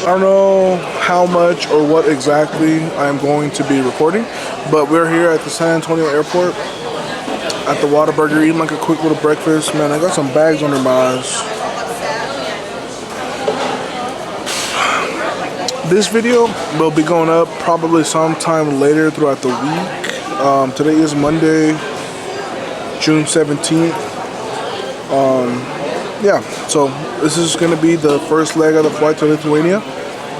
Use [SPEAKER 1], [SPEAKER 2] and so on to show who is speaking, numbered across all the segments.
[SPEAKER 1] don't know how much or what exactly I'm going to be recording, but we're here at the San Antonio airport at the Whataburger eating like a quick little breakfast. Man, I got some bags under my eyes. This video will be going up probably sometime later throughout the week. Today is Monday, June 17th. Yeah, so this is going to be the first leg of the flight to Lithuania.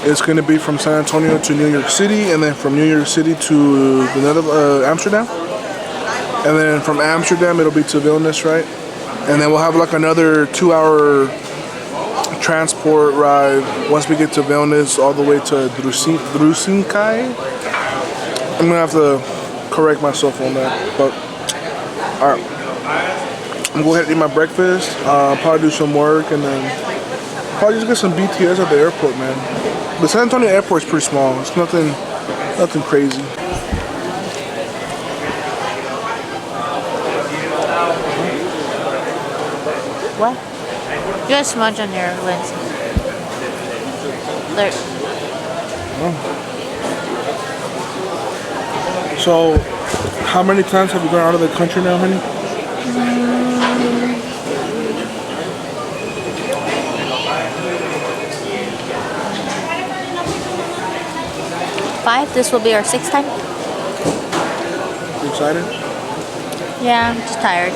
[SPEAKER 1] It's going to be from San Antonio to New York City, and then from New York City to Amsterdam. And then from Amsterdam, it'll be to Vilnius, right? And then we'll have like another 2-hour transport ride once we get to Vilnius all the way to Drusinkai. I'm going to have to correct myself on that, but alright. I'm going to go ahead and eat my breakfast, probably do some work, and then probably just get some BTS at the airport, man. The San Antonio airport is pretty small. It's nothing crazy.
[SPEAKER 2] What? You got a smudge on your lens. There.
[SPEAKER 1] Oh. So, how many times have you gone out of the country now, honey?
[SPEAKER 2] 5. This will be our 6th time.
[SPEAKER 1] You excited?
[SPEAKER 2] Yeah, I'm just tired.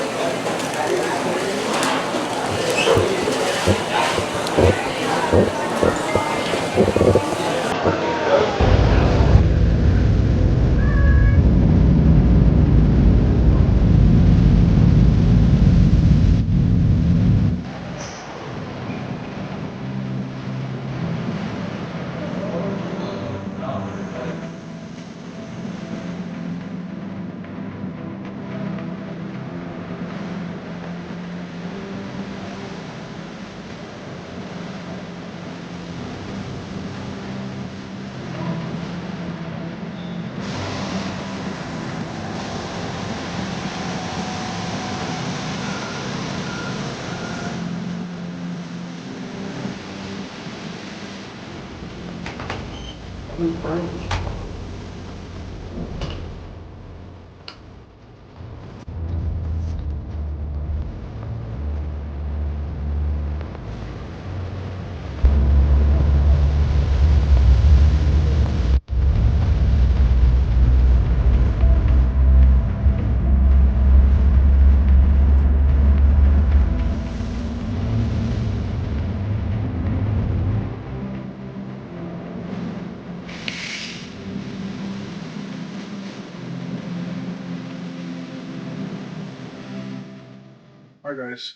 [SPEAKER 1] Alright guys,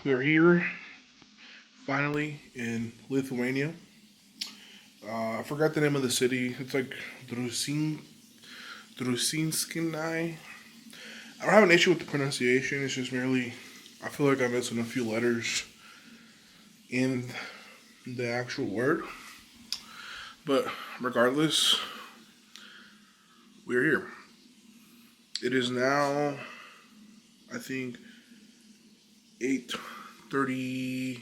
[SPEAKER 1] we're here finally in Lithuania. I forgot the name of the city. It's like Drusinskini. I don't have an issue with the pronunciation. It's just merely I feel like I'm missing a few letters in the actual word. But regardless, we're here. It is now, I think, 8:32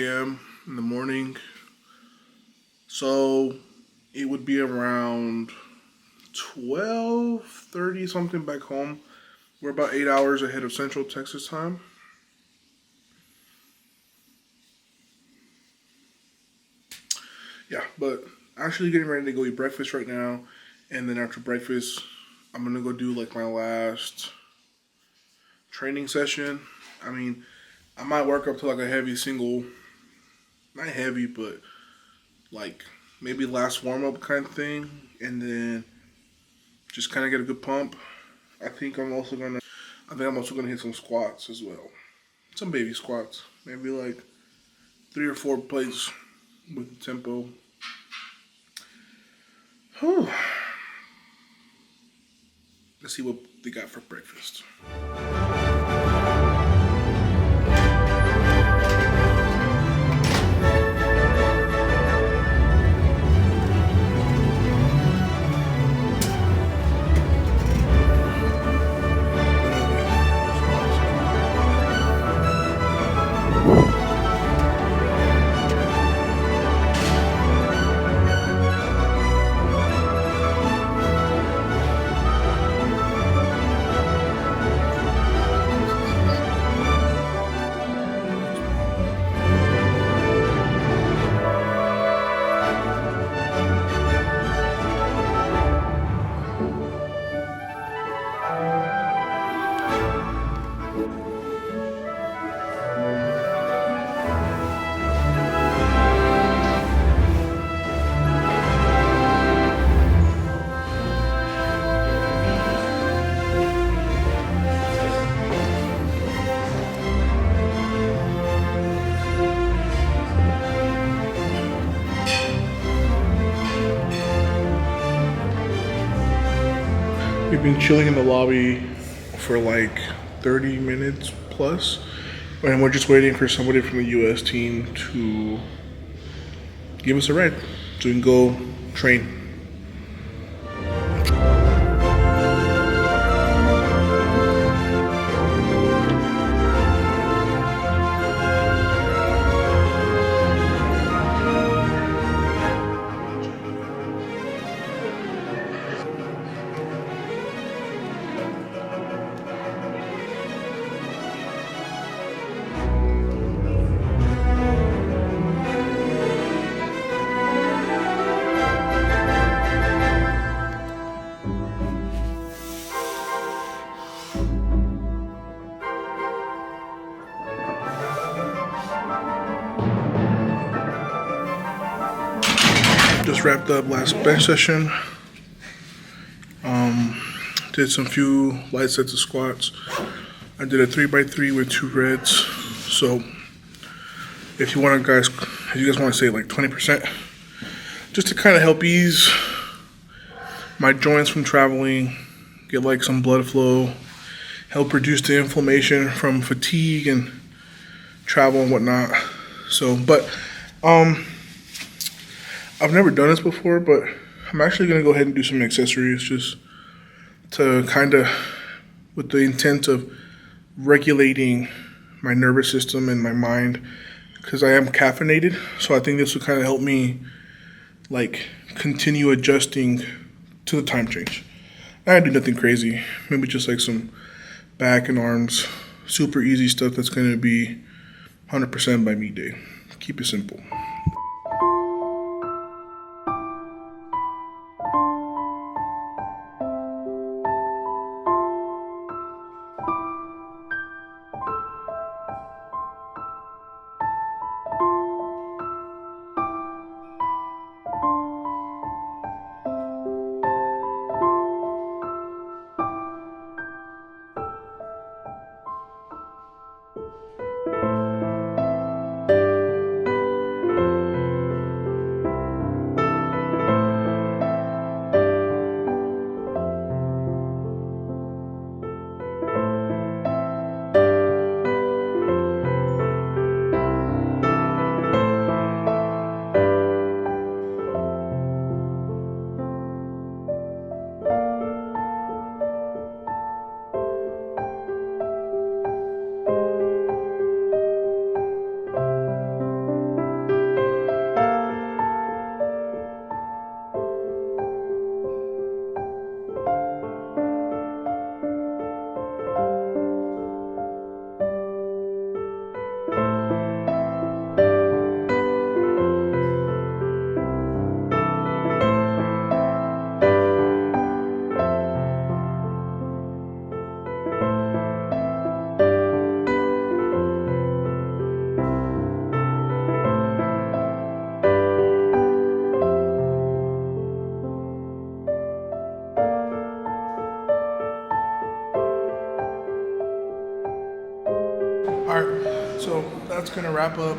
[SPEAKER 1] a.m. in the morning. So it would be around 12:30 something back home. We're about 8 hours ahead of Central Texas time. Yeah, but actually getting ready to go eat breakfast right now. And then after breakfast, I'm going to go do like my last training session. I mean, I might work up to like a heavy single, not heavy, but like maybe last warm up kind of thing. And then just kind of get a good pump. I think I'm also going to hit some squats as well. Some baby squats. Maybe like 3 or 4 plates with the tempo. Whew. Let's see what they got for breakfast. We've been chilling in the lobby for like 30 minutes plus, and we're just waiting for somebody from the US team to give us a ride so we can go train. Just wrapped up last bench session. Did some few light sets of squats. I did a 3x3 with 2 reds. So if you guys want to say like 20%, just to kind of help ease my joints from traveling, get like some blood flow, help reduce the inflammation from fatigue and travel and whatnot. So, but I've never done this before, but I'm actually going to go ahead and do some accessories just to kind of, with the intent of regulating my nervous system and my mind, because I am caffeinated. So I think this will kind of help me like continue adjusting to the time change. I do nothing crazy, maybe just like some back and arms, super easy stuff that's going to be 100% by meet day. Keep it simple. Alright, so that's gonna wrap up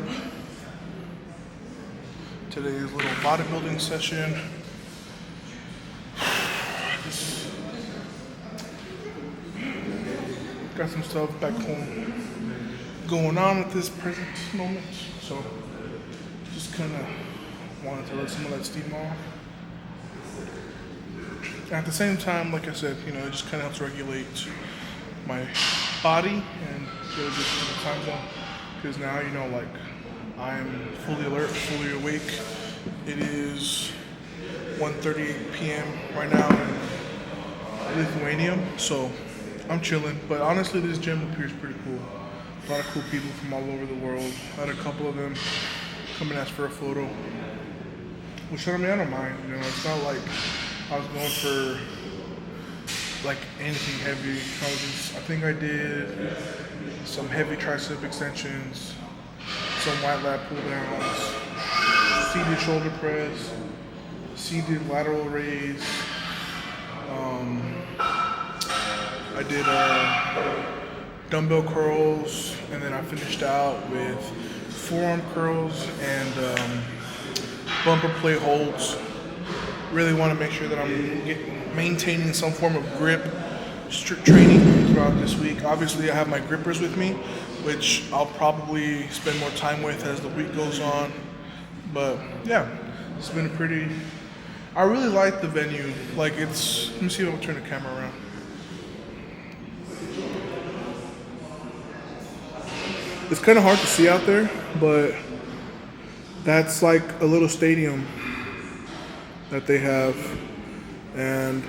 [SPEAKER 1] today's little bodybuilding session. Just got some stuff back home going on at this present moment, so just kinda wanted to let some of that steam off. At the same time, like I said, it just kinda helps regulate my body and go just in the time zone, because now like I'm fully alert, fully awake. It is 1:38 p.m. right now in Lithuania, so I'm chilling. But honestly, this gym appears pretty cool. A lot of cool people from all over the world. I had a couple of them come and ask for a photo, which I don't mind. It's not like I was going for like anything heavy. I think I did some heavy tricep extensions, some white lat pull downs, seated shoulder press, seated lateral raise. I did dumbbell curls, and then I finished out with forearm curls and bumper plate holds. really want to make sure that I'm maintaining some form of grip training throughout this week. Obviously, I have my grippers with me, which I'll probably spend more time with as the week goes on. But yeah, it's been a pretty. I really like the venue. Like it's. Let me see if I can turn the camera around. It's kind of hard to see out there, but that's like a little stadium that they have, and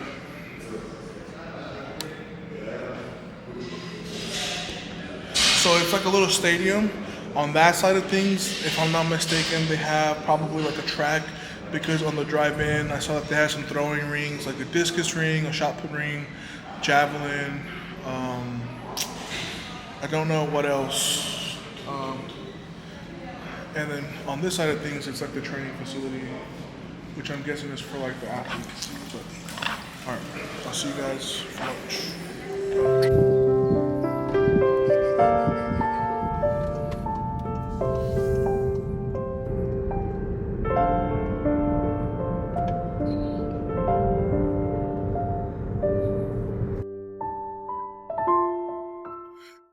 [SPEAKER 1] so it's like a little stadium. On that side of things, if I'm not mistaken, they have probably like a track because on the drive-in, I saw that they had some throwing rings, like a discus ring, a shot put ring, javelin. I don't know what else. And then on this side of things, it's like the training facility, which I'm guessing is for like the athletes. But, all right, I'll see you guys for lunch.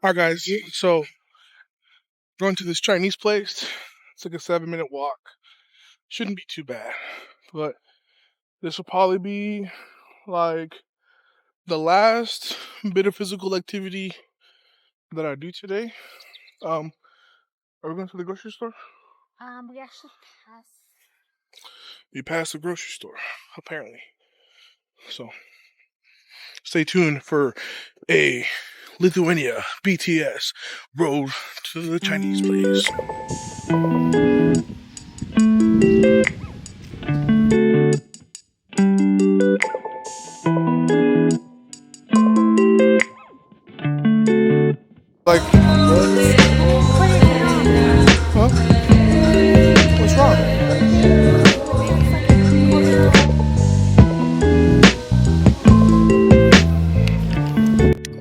[SPEAKER 1] All right, guys. So going to this Chinese place. It's like a 7-minute walk. Shouldn't be too bad, but this will probably be like the last bit of physical activity that I do today. Are we going to the grocery store?
[SPEAKER 2] We actually passed.
[SPEAKER 1] You passed the grocery store, apparently. So stay tuned for a Lithuania BTS road to the Chinese place. Like,
[SPEAKER 2] Put it down there.
[SPEAKER 1] huh? What's wrong?
[SPEAKER 2] It's like a cultural.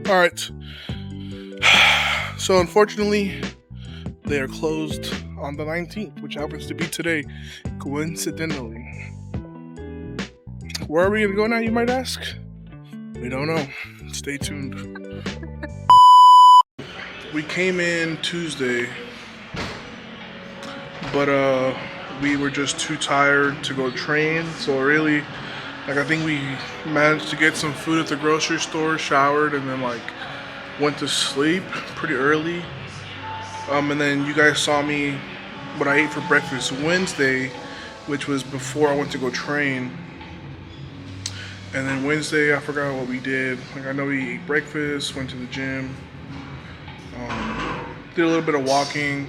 [SPEAKER 1] All right. So unfortunately, they are closed on the 19th, which happens to be today, coincidentally. Where are we gonna go now, you might ask? We don't know. Stay tuned. We came in Tuesday, but we were just too tired to go train. So really, like I think we managed to get some food at the grocery store, showered, and then like went to sleep pretty early. And then you guys saw me what I ate for breakfast Wednesday, which was before I went to go train. And then Wednesday, I forgot what we did. Like I know we ate breakfast, went to the gym, did a little bit of walking.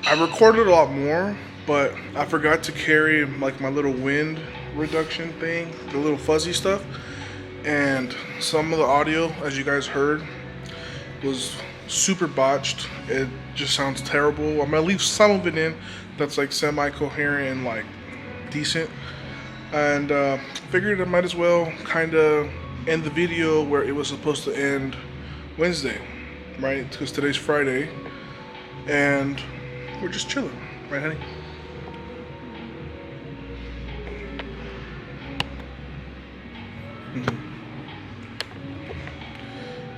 [SPEAKER 1] I recorded a lot more, but I forgot to carry like my little wind reduction thing, the little fuzzy stuff. And some of the audio, as you guys heard, was super botched. It just sounds terrible. I'm gonna leave some of it in that's like semi-coherent and like decent. And figured I might as well kind of end the video where it was supposed to end Wednesday, right? Because today's Friday, and we're just chilling, right, honey?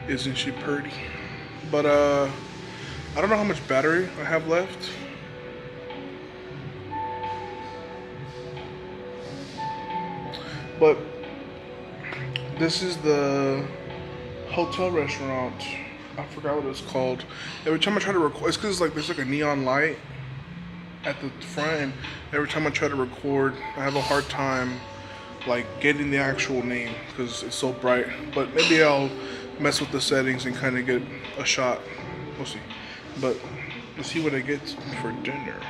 [SPEAKER 1] Isn't she pretty? But I don't know how much battery I have left. But this is the hotel restaurant. I forgot what it's called. Every time I try to record, it's because like there's like a neon light at the front, and every time I try to record, I have a hard time like getting the actual name because it's so bright. But maybe I'll mess with the settings and kind of get a shot. We'll see. But let's see what I get for dinner.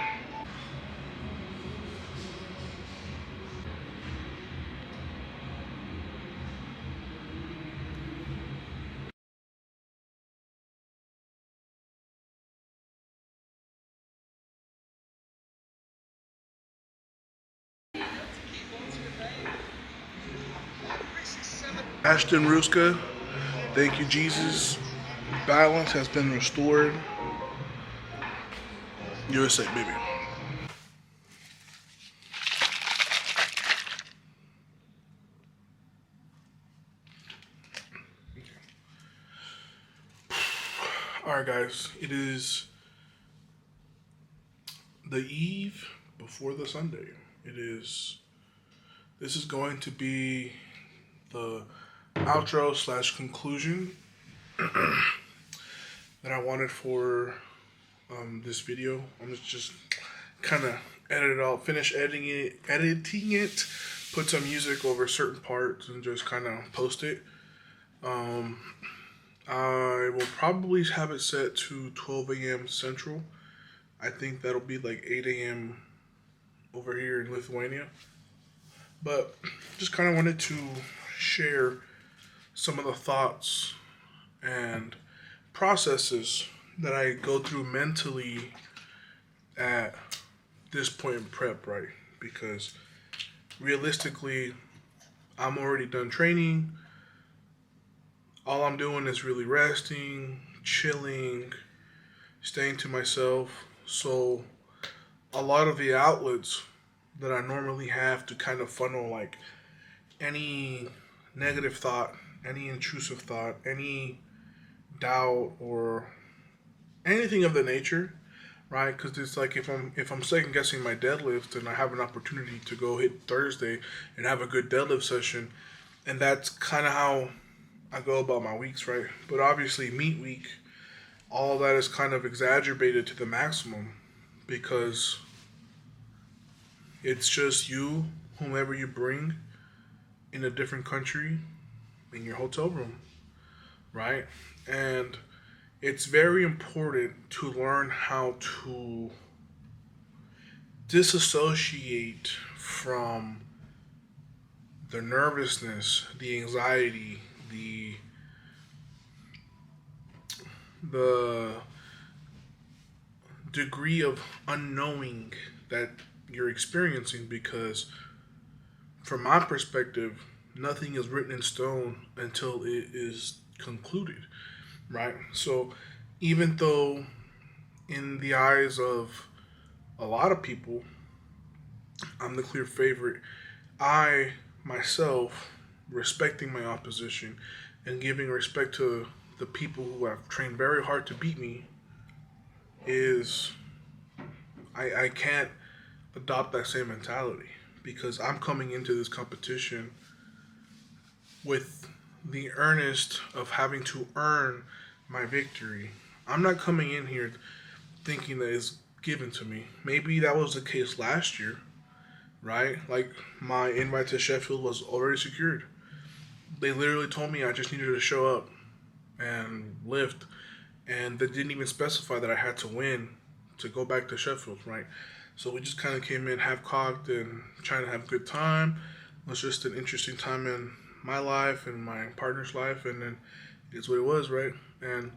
[SPEAKER 1] Ashton Ruska, thank you, Jesus. Balance has been restored. USA, baby. Alright, guys, it is the eve before the Sunday. This is going to be the outro slash conclusion that I wanted for this video. I'm just kind of edit it all, finish editing it, put some music over certain parts, and just kind of post it. I will probably have it set to 12 a.m. Central. I think that'll be like 8 a.m. over here in Lithuania. But just kind of wanted to share some of the thoughts and processes that I go through mentally at this point in prep, right? Because realistically, I'm already done training. All I'm doing is really resting, chilling, staying to myself. So a lot of the outlets that I normally have to kind of funnel like any negative thought, any intrusive thought, any doubt or anything of the nature, right? Because it's like if I'm second guessing my deadlift and I have an opportunity to go hit Thursday and have a good deadlift session, and that's kind of how I go about my weeks, right? But obviously meet week, all of that is kind of exacerbated to the maximum because it's just you, whomever you bring, in a different country, in your hotel room, right? And it's very important to learn how to disassociate from the nervousness, the anxiety, the degree of unknowing that you're experiencing, because from my perspective, nothing is written in stone until it is concluded, right? So even though in the eyes of a lot of people I'm the clear favorite, I myself, respecting my opposition and giving respect to the people who have trained very hard to beat me, is I can't adopt that same mentality because I'm coming into this competition with the earnest of having to earn my victory. I'm not coming in here thinking that it's given to me. Maybe that was the case last year, right? Like my invite to Sheffield was already secured. They literally told me I just needed to show up and lift, and they didn't even specify that I had to win to go back to Sheffield, right? So we just kind of came in half cocked and trying to have a good time. It was just an interesting time in my life and my partner's life, and then it's what it was, right? And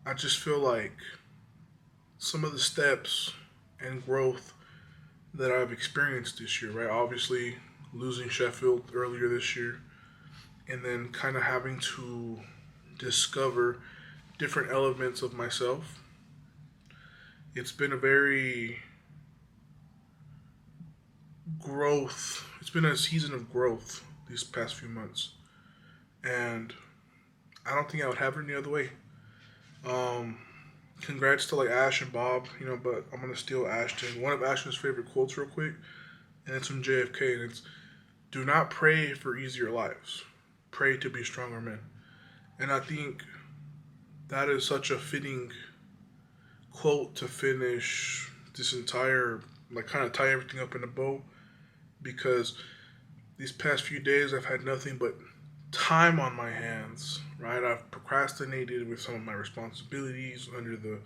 [SPEAKER 1] I just feel like some of the steps and growth that I've experienced this year, right? Obviously, losing Sheffield earlier this year, and then kind of having to discover different elements of myself. It's been a very growth. It's been a season of growth these past few months, and I don't think I would have it any other way. Um, Congrats to like Ash and Bob, but I'm gonna steal Ashton. One of Ashton's favorite quotes, real quick, and it's from JFK, and it's, "Do not pray for easier lives. Pray to be stronger men." And I think that is such a fitting quote to finish this entire, like, kind of tie everything up in a bow, because these past few days I've had nothing but time on my hands, right? I've procrastinated with some of my responsibilities under the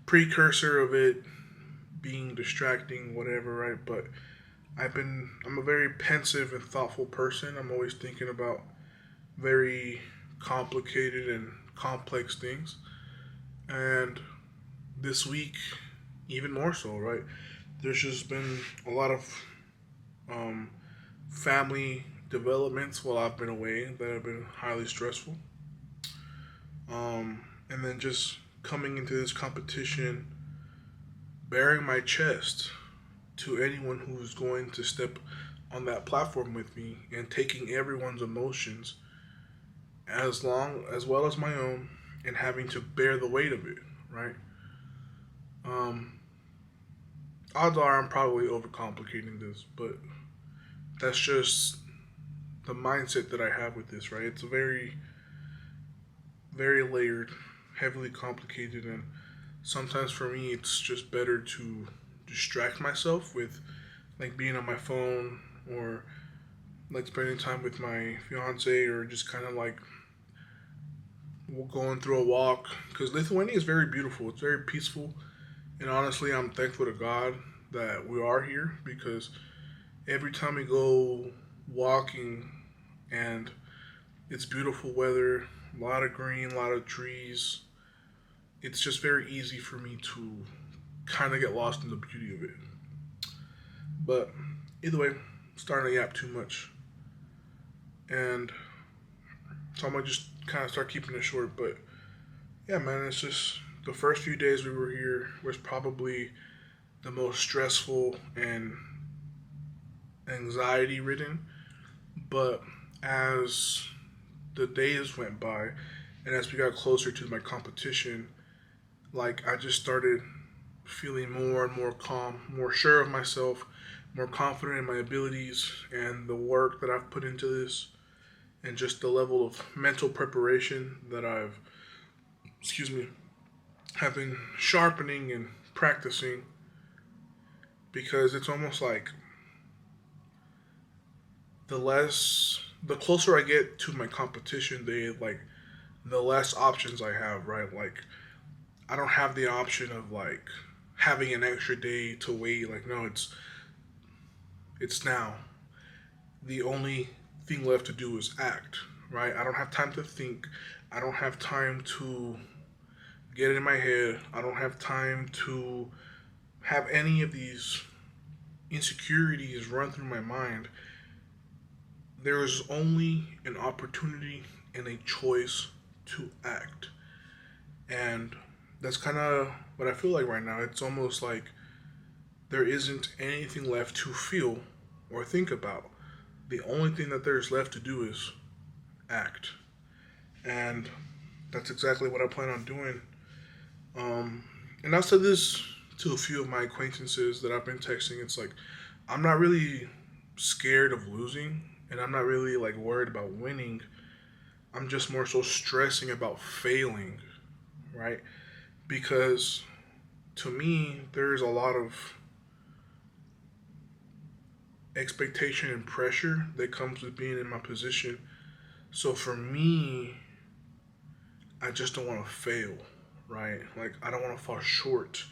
[SPEAKER 1] precursor of it being distracting, whatever, right? But I'm a very pensive and thoughtful person. I'm always thinking about very complicated and complex things. And this week, even more so, right? There's just been a lot of family developments while I've been away that have been highly stressful. And then just coming into this competition, bearing my chest to anyone who's going to step on that platform with me and taking everyone's emotions as well as my own and having to bear the weight of it, right? Odds are I'm probably overcomplicating this, but that's just the mindset that I have with this, right? It's a very, very layered, heavily complicated, and sometimes for me, it's just better to distract myself with like being on my phone or like spending time with my fiance or just kind of like going through a walk because Lithuania is very beautiful. It's very peaceful, and honestly, I'm thankful to God that we are here because every time we go walking and it's beautiful weather, a lot of green, a lot of trees. It's just very easy for me to kind of get lost in the beauty of it. But either way, I'm starting to yap too much, and so I'm gonna just kind of start keeping it short. But yeah, man, it's just the first few days we were here was probably the most stressful and anxiety ridden. But as the days went by and as we got closer to my competition, like I just started feeling more and more calm, more sure of myself, more confident in my abilities and the work that I've put into this, and just the level of mental preparation that excuse me, have been sharpening and practicing because it's almost like the closer I get to my competition, the less options I have, right? Like I don't have the option of like having an extra day to wait. Like no, it's now. The only thing left to do is act, right? I don't have time to think. I don't have time to get it in my head. I don't have time to have any of these insecurities run through my mind. There is only an opportunity and a choice to act. And that's kind of what I feel like right now. It's almost like there isn't anything left to feel or think about. The only thing that there's left to do is act. And that's exactly what I plan on doing. And I've said this to a few of my acquaintances that I've been texting. It's like, I'm not really scared of losing, and I'm not really like worried about winning. I'm just more so stressing about failing, right? Because to me, there's a lot of expectation and pressure that comes with being in my position. So for me, I just don't want to fail, right? Like, I don't want to fall short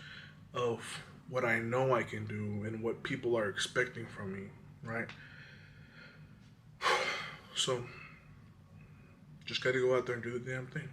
[SPEAKER 1] of what I know I can do and what people are expecting from me, right? So, just got to go out there and do the damn thing.